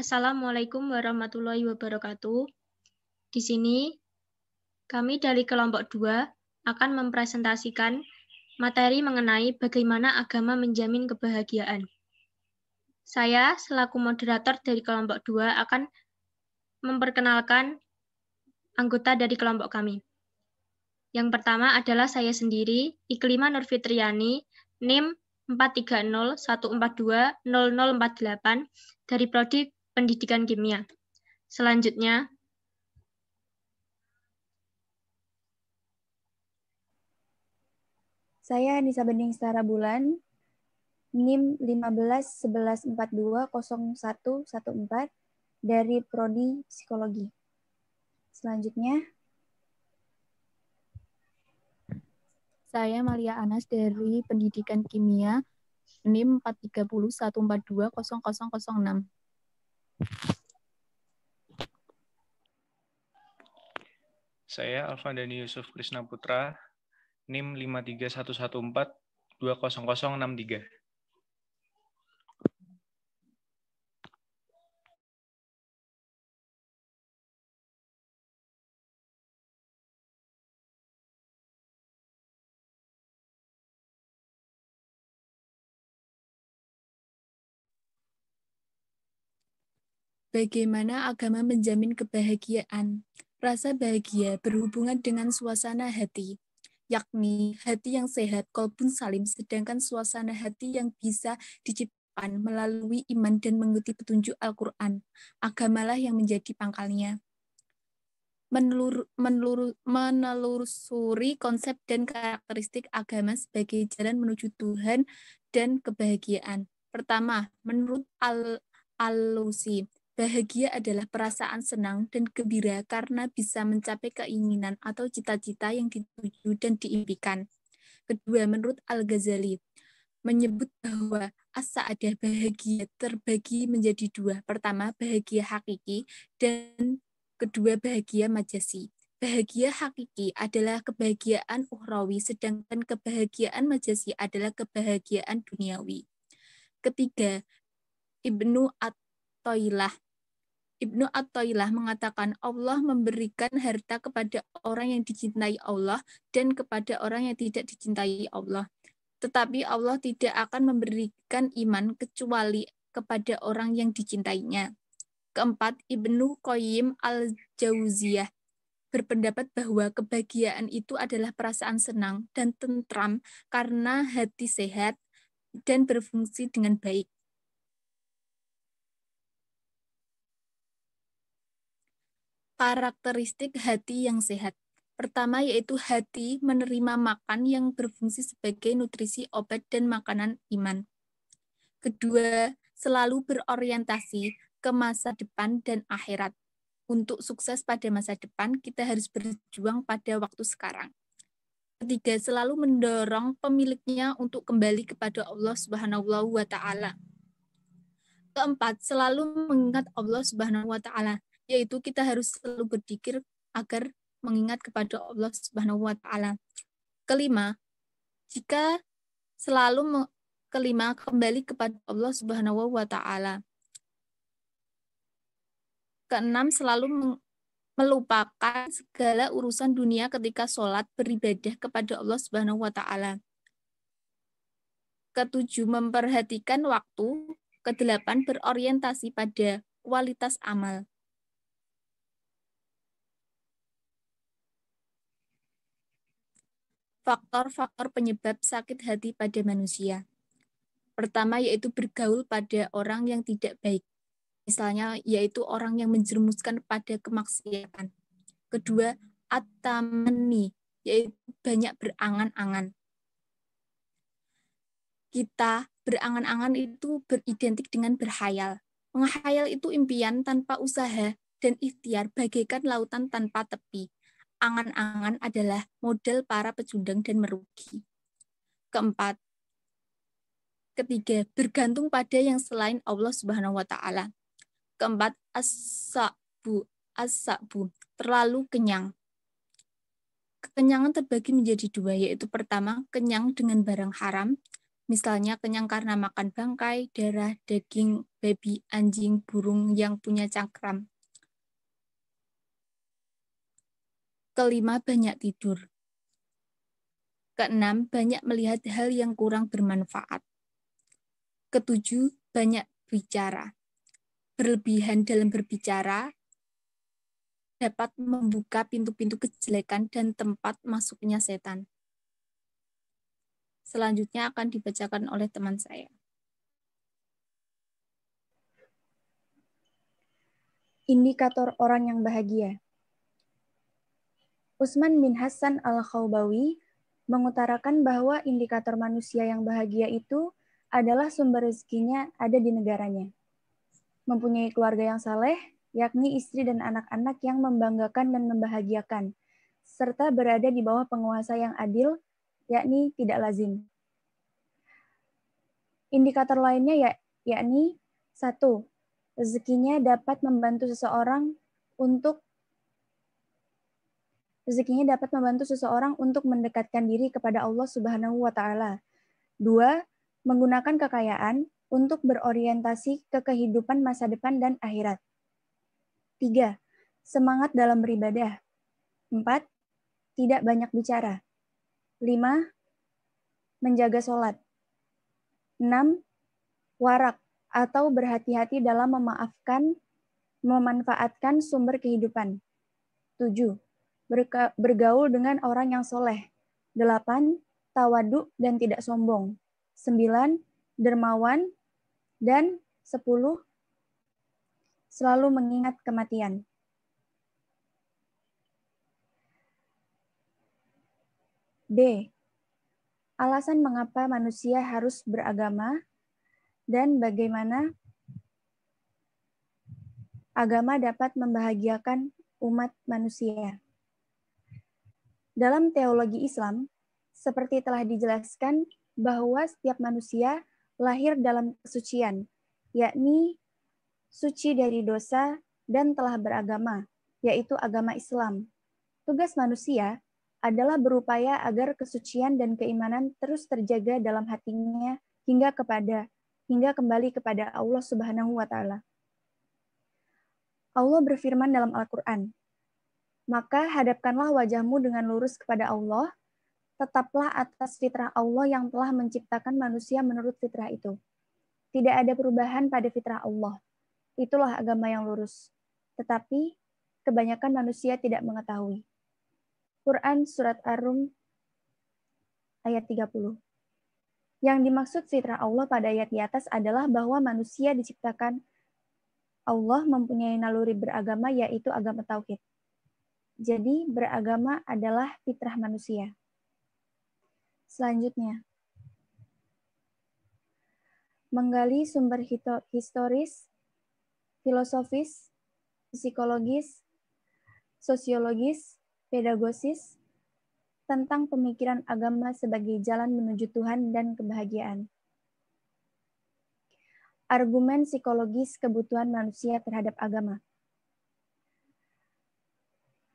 Assalamualaikum warahmatullahi wabarakatuh. Di sini, kami dari kelompok 2 akan mempresentasikan materi mengenai bagaimana agama menjamin kebahagiaan. Saya, selaku moderator dari kelompok 2, akan memperkenalkan anggota dari kelompok kami. Yang pertama adalah saya sendiri, Iklima Nurfitriani, NIM 43014200048 dari Prodi Pendidikan Kimia. Selanjutnya, saya Nisa Bening Setara Bulan, NIM 1511420114 dari Prodi Psikologi. Selanjutnya, saya Malia Anas dari Pendidikan Kimia, NIM 43014200006. Saya Alfandani Yusuf Krisna Putra, NIM 53114200063. Bagaimana agama menjamin kebahagiaan? Rasa bahagia berhubungan dengan suasana hati, yakni hati yang sehat, qalbun salim, sedangkan suasana hati yang bisa diciptakan melalui iman dan mengikuti petunjuk Al-Quran. Agamalah yang menjadi pangkalnya. Menelusuri konsep dan karakteristik agama sebagai jalan menuju Tuhan dan kebahagiaan. Pertama, menurut Al-Alusi, bahagia adalah perasaan senang dan gembira karena bisa mencapai keinginan atau cita-cita yang dituju dan diimpikan. Kedua, menurut Al-Ghazali, menyebut bahwa as-sa'adah bahagia terbagi menjadi dua. Pertama, bahagia hakiki, dan kedua, bahagia majasi. Bahagia hakiki adalah kebahagiaan ukhrawi, sedangkan kebahagiaan majasi adalah kebahagiaan duniawi. Ketiga, Ibnu At-Tailah mengatakan Allah memberikan harta kepada orang yang dicintai Allah dan kepada orang yang tidak dicintai Allah. Tetapi Allah tidak akan memberikan iman kecuali kepada orang yang dicintainya. Keempat, Ibnu Qayyim al-Jauziyah berpendapat bahwa kebahagiaan itu adalah perasaan senang dan tentram karena hati sehat dan berfungsi dengan baik. Karakteristik hati yang sehat. Pertama yaitu hati menerima makan yang berfungsi sebagai nutrisi, obat, dan makanan iman. Kedua, selalu berorientasi ke masa depan dan akhirat. Untuk sukses pada masa depan, kita harus berjuang pada waktu sekarang. Ketiga, selalu mendorong pemiliknya untuk kembali kepada Allah Subhanahu wa Ta'ala. Keempat, selalu mengingat Allah Subhanahu wa Ta'ala, yaitu kita harus selalu berzikir agar mengingat kepada Allah Subhanahu wa Ta'ala. Kelima, kembali kepada Allah Subhanahu wa Ta'ala. Keenam, selalu melupakan segala urusan dunia ketika sholat beribadah kepada Allah Subhanahu wa Ta'ala. Ketujuh, memperhatikan waktu. Kedelapan, berorientasi pada kualitas amal. Faktor-faktor penyebab sakit hati pada manusia. Pertama yaitu bergaul pada orang yang tidak baik. Misalnya yaitu orang yang menjerumuskan pada kemaksiatan. Kedua, at-tamanni, yaitu banyak berangan-angan. Kita berangan-angan itu beridentik dengan berhayal. Menghayal itu impian tanpa usaha dan ikhtiar bagaikan lautan tanpa tepi. Angan-angan adalah modal para pecundang dan merugi. Ketiga, bergantung pada yang selain Allah Subhanahu wa Ta'ala. Keempat, as-sa'bu, terlalu kenyang. Kekenyangan terbagi menjadi dua, yaitu pertama, kenyang dengan barang haram, Misalnya kenyang karena makan bangkai, darah, daging, babi, anjing, burung yang punya cangkram. Kelima, banyak tidur. Keenam, banyak melihat hal yang kurang bermanfaat. Ketujuh, banyak bicara. Berlebihan dalam berbicara dapat membuka pintu-pintu kejelekan dan tempat masuknya setan. Selanjutnya akan dibacakan oleh teman saya. Indikator orang yang bahagia. Utsman bin Hasan al-Khawbawi mengutarakan bahwa indikator manusia yang bahagia itu adalah sumber rezekinya ada di negaranya. Mempunyai keluarga yang saleh, yakni istri dan anak-anak yang membanggakan dan membahagiakan, serta berada di bawah penguasa yang adil, yakni tidak lazim. Indikator lainnya yakni 1. Rezekinya dapat membantu seseorang untuk mendekatkan diri kepada Allah Subhanahu wa taala. 2. Menggunakan kekayaan untuk berorientasi ke kehidupan masa depan dan akhirat. 3. Semangat dalam beribadah. 4. Tidak banyak bicara. 5. Menjaga sholat. 6. Warak atau berhati-hati dalam memanfaatkan sumber kehidupan. 7. Bergaul dengan orang yang soleh. 8. Tawadu dan tidak sombong. 9. Dermawan. Dan 10. Selalu mengingat kematian. D. Alasan mengapa manusia harus beragama dan bagaimana agama dapat membahagiakan umat manusia. Dalam teologi Islam, seperti telah dijelaskan bahwa setiap manusia lahir dalam kesucian, yakni suci dari dosa dan telah beragama, yaitu agama Islam. Tugas manusia adalah berupaya agar kesucian dan keimanan terus terjaga dalam hatinya hingga kembali kepada Allah Subhanahu wa taala. Allah berfirman dalam Al-Qur'an, "Maka hadapkanlah wajahmu dengan lurus kepada Allah, tetaplah atas fitrah Allah yang telah menciptakan manusia menurut fitrah itu. Tidak ada perubahan pada fitrah Allah. Itulah agama yang lurus. Tetapi kebanyakan manusia tidak mengetahui." Quran Surat Ar-Rum ayat 30. Yang dimaksud fitrah Allah pada ayat di atas adalah bahwa manusia diciptakan Allah mempunyai naluri beragama, yaitu agama tauhid. Jadi beragama adalah fitrah manusia. Selanjutnya, menggali sumber historis, filosofis, psikologis, sosiologis, pedagogis, tentang pemikiran agama sebagai jalan menuju Tuhan dan kebahagiaan. Argumen psikologis kebutuhan manusia terhadap agama.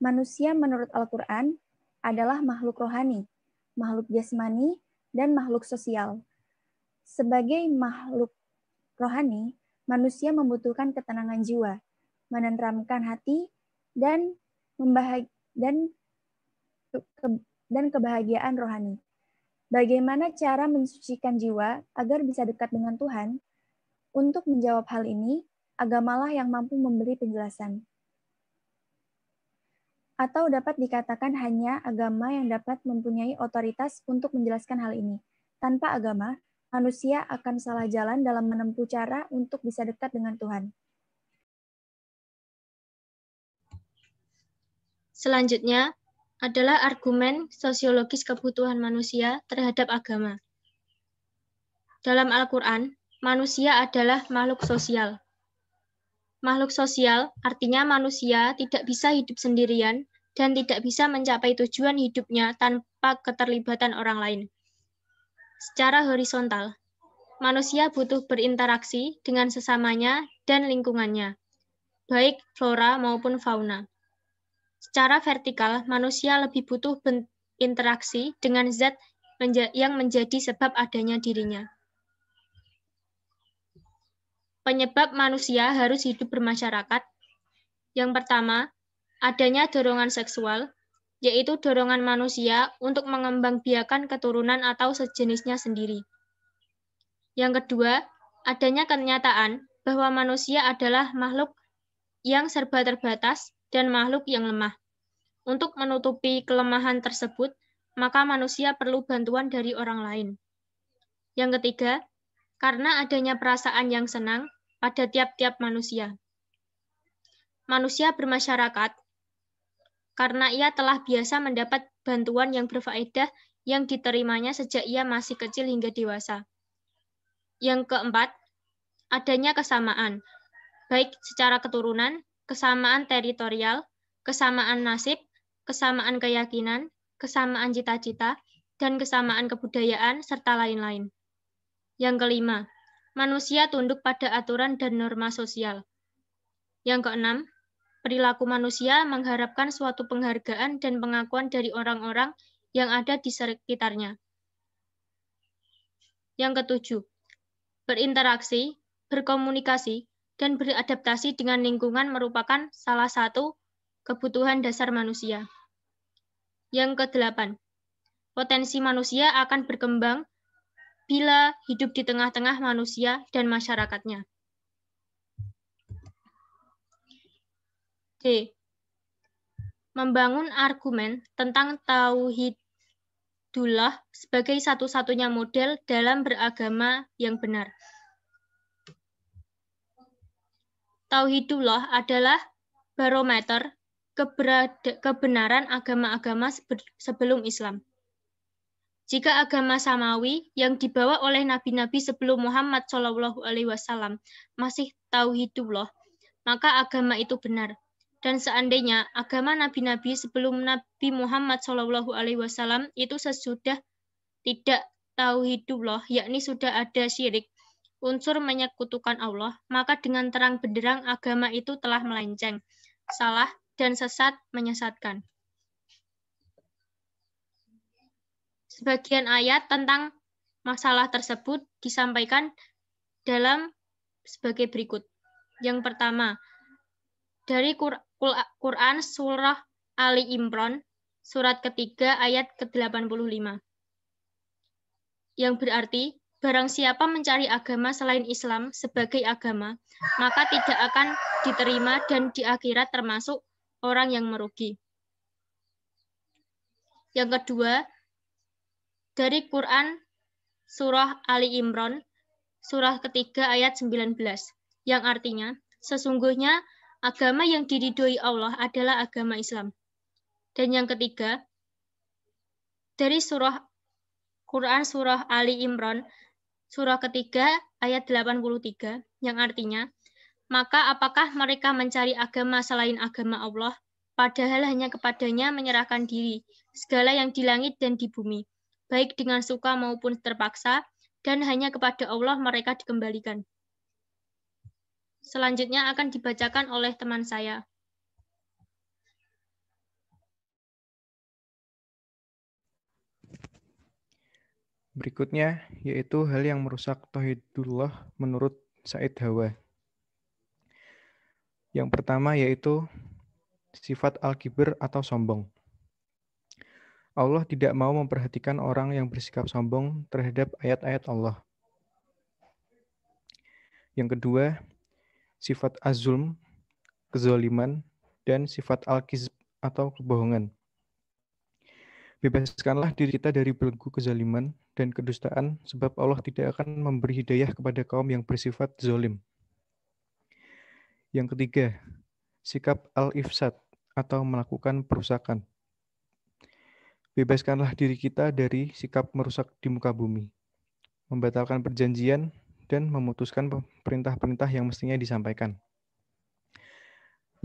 Manusia menurut Al-Quran adalah makhluk rohani, makhluk jasmani, dan makhluk sosial. Sebagai makhluk rohani, manusia membutuhkan ketenangan jiwa, menenteramkan hati, dan kebahagiaan rohani. Bagaimana cara mensucikan jiwa agar bisa dekat dengan Tuhan? Untuk menjawab hal ini, agamalah yang mampu memberi penjelasan. Atau dapat dikatakan hanya agama yang dapat mempunyai otoritas untuk menjelaskan hal ini. Tanpa agama, manusia akan salah jalan dalam menempuh cara untuk bisa dekat dengan Tuhan. Selanjutnya adalah argumen sosiologis kebutuhan manusia terhadap agama. Dalam Al-Quran, manusia adalah makhluk sosial. Makhluk sosial artinya manusia tidak bisa hidup sendirian dan tidak bisa mencapai tujuan hidupnya tanpa keterlibatan orang lain. Secara horizontal, manusia butuh berinteraksi dengan sesamanya dan lingkungannya, baik flora maupun fauna. Secara vertikal, manusia lebih butuh berinteraksi dengan zat yang menjadi sebab adanya dirinya. Penyebab manusia harus hidup bermasyarakat. Yang pertama, adanya dorongan seksual, yaitu dorongan manusia untuk mengembangbiakan keturunan atau sejenisnya sendiri. Yang kedua, adanya kenyataan bahwa manusia adalah makhluk yang serba terbatas dan makhluk yang lemah. Untuk menutupi kelemahan tersebut, maka manusia perlu bantuan dari orang lain. Yang ketiga, karena adanya perasaan yang senang pada tiap-tiap manusia. Manusia bermasyarakat karena ia telah biasa mendapat bantuan yang berfaedah yang diterimanya sejak ia masih kecil hingga dewasa. Yang keempat, adanya kesamaan, baik secara keturunan, kesamaan teritorial, kesamaan nasib, kesamaan keyakinan, kesamaan cita-cita, dan kesamaan kebudayaan, serta lain-lain. Yang kelima, manusia tunduk pada aturan dan norma sosial. Yang keenam, perilaku manusia mengharapkan suatu penghargaan dan pengakuan dari orang-orang yang ada di sekitarnya. Yang ketujuh, berinteraksi, berkomunikasi, dan beradaptasi dengan lingkungan merupakan salah satu kebutuhan dasar manusia. Yang kedelapan, potensi manusia akan berkembang bila hidup di tengah-tengah manusia dan masyarakatnya. D. Membangun argumen tentang tauhidullah sebagai satu-satunya model dalam beragama yang benar. Tauhidullah adalah barometer kebenaran agama-agama sebelum Islam. Jika agama Samawi yang dibawa oleh nabi-nabi sebelum Muhammad SAW masih tauhidullah, maka agama itu benar. Dan seandainya agama nabi-nabi sebelum Nabi Muhammad SAW itu sesudah tidak tauhidullah, yakni sudah ada syirik, unsur menyekutukan Allah, maka dengan terang benderang agama itu telah melenceng, salah, dan sesat menyesatkan. Sebagian ayat tentang masalah tersebut disampaikan dalam sebagai berikut. Yang pertama, dari Quran Surah Ali Imran, surat ketiga ayat ke-85. Yang berarti, barang siapa mencari agama selain Islam sebagai agama, maka tidak akan diterima dan di akhirat termasuk orang yang merugi. Yang kedua, dari Quran Surah Ali Imran, surah ketiga ayat 19, yang artinya, sesungguhnya agama yang diridhoi Allah adalah agama Islam. Dan yang ketiga, dari Quran Surah Ali Imran, surah ketiga ayat 83, yang artinya, maka apakah mereka mencari agama selain agama Allah, padahal hanya kepadanya menyerahkan diri, segala yang di langit dan di bumi, baik dengan suka maupun terpaksa, dan hanya kepada Allah mereka dikembalikan. Selanjutnya akan dibacakan oleh teman saya. Berikutnya, yaitu hal yang merusak tauhidullah menurut Said Hawa. Yang pertama yaitu sifat al-kibr atau sombong. Allah tidak mau memperhatikan orang yang bersikap sombong terhadap ayat-ayat Allah. Yang kedua, sifat az-zulm, kezaliman, dan sifat al-kizb atau kebohongan. Bebaskanlah diri kita dari belenggu kezaliman dan kedustaan, sebab Allah tidak akan memberi hidayah kepada kaum yang bersifat zalim. Yang ketiga, sikap al-ifsad atau melakukan perusakan. Bebaskanlah diri kita dari sikap merusak di muka bumi, membatalkan perjanjian, dan memutuskan perintah-perintah yang mestinya disampaikan.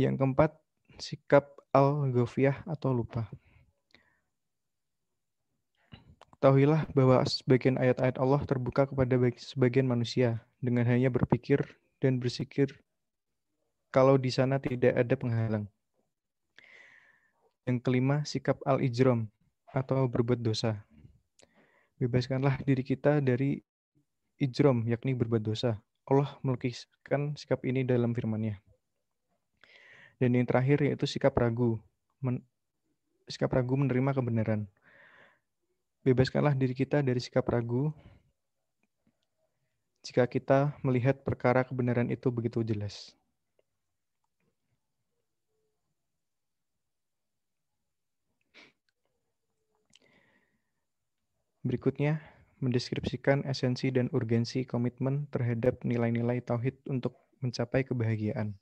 Yang keempat, sikap al-ghafiyah atau lupa. Ketahuilah bahwa sebagian ayat-ayat Allah terbuka kepada sebagian manusia dengan hanya berpikir dan bersikir kalau di sana tidak ada penghalang. Yang kelima, sikap al-ijram atau berbuat dosa. Bebaskanlah diri kita dari ijrom, yakni berbuat dosa. Allah melukiskan sikap ini dalam firman-Nya. Dan yang terakhir yaitu sikap ragu. Sikap ragu menerima kebenaran. Bebaskanlah diri kita dari sikap ragu jika kita melihat perkara kebenaran itu begitu jelas. Berikutnya, mendeskripsikan esensi dan urgensi komitmen terhadap nilai-nilai tauhid untuk mencapai kebahagiaan.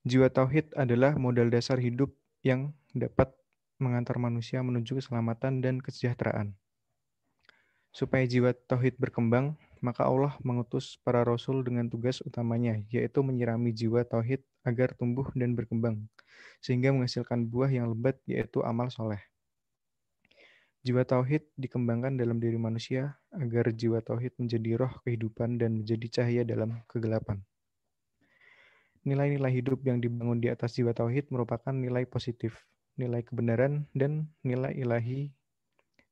Jiwa tauhid adalah modal dasar hidup yang dapat mengantar manusia menuju keselamatan dan kesejahteraan. Supaya jiwa tauhid berkembang, maka Allah mengutus para rasul dengan tugas utamanya, yaitu menyirami jiwa tauhid agar tumbuh dan berkembang, sehingga menghasilkan buah yang lebat, yaitu amal soleh. Jiwa tauhid dikembangkan dalam diri manusia agar jiwa tauhid menjadi roh kehidupan dan menjadi cahaya dalam kegelapan. Nilai-nilai hidup yang dibangun di atas jiwa tauhid merupakan nilai positif, nilai kebenaran, dan nilai ilahi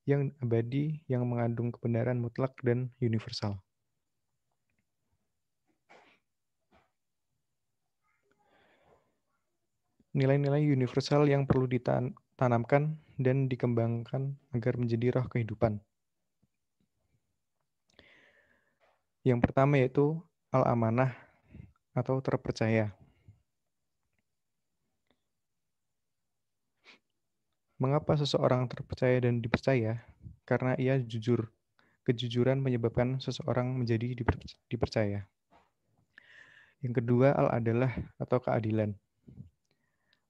yang abadi yang mengandung kebenaran mutlak dan universal. Nilai-nilai universal yang perlu ditanamkan dan dikembangkan agar menjadi roh kehidupan. Yang pertama yaitu al-amanah atau terpercaya. Mengapa seseorang terpercaya dan dipercaya? Karena ia jujur. Kejujuran menyebabkan seseorang menjadi dipercaya. Yang kedua, al-adalah atau keadilan.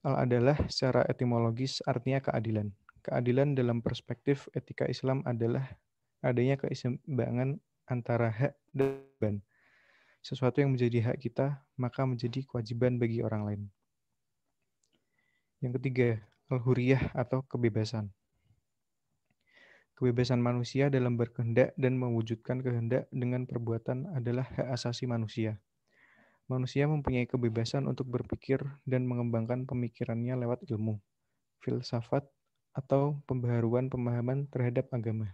Al-adalah secara etimologis artinya keadilan. Keadilan dalam perspektif etika Islam adalah adanya keseimbangan antara hak dan kewajiban. Sesuatu yang menjadi hak kita, maka menjadi kewajiban bagi orang lain. Yang ketiga, al-huriyah atau kebebasan. Kebebasan manusia dalam berkehendak dan mewujudkan kehendak dengan perbuatan adalah hak asasi manusia. Manusia mempunyai kebebasan untuk berpikir dan mengembangkan pemikirannya lewat ilmu, filsafat, atau pembaharuan pemahaman terhadap agama.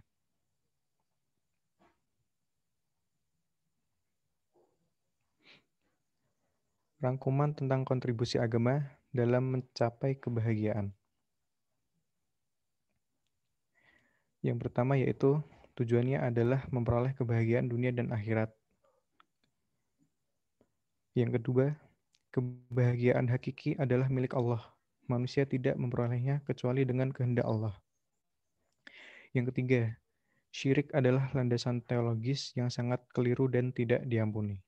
Rangkuman tentang kontribusi agama dalam mencapai kebahagiaan. Yang pertama yaitu tujuannya adalah memperoleh kebahagiaan dunia dan akhirat. Yang kedua, kebahagiaan hakiki adalah milik Allah. Manusia tidak memperolehnya kecuali dengan kehendak Allah. Yang ketiga, syirik adalah landasan teologis yang sangat keliru dan tidak diampuni.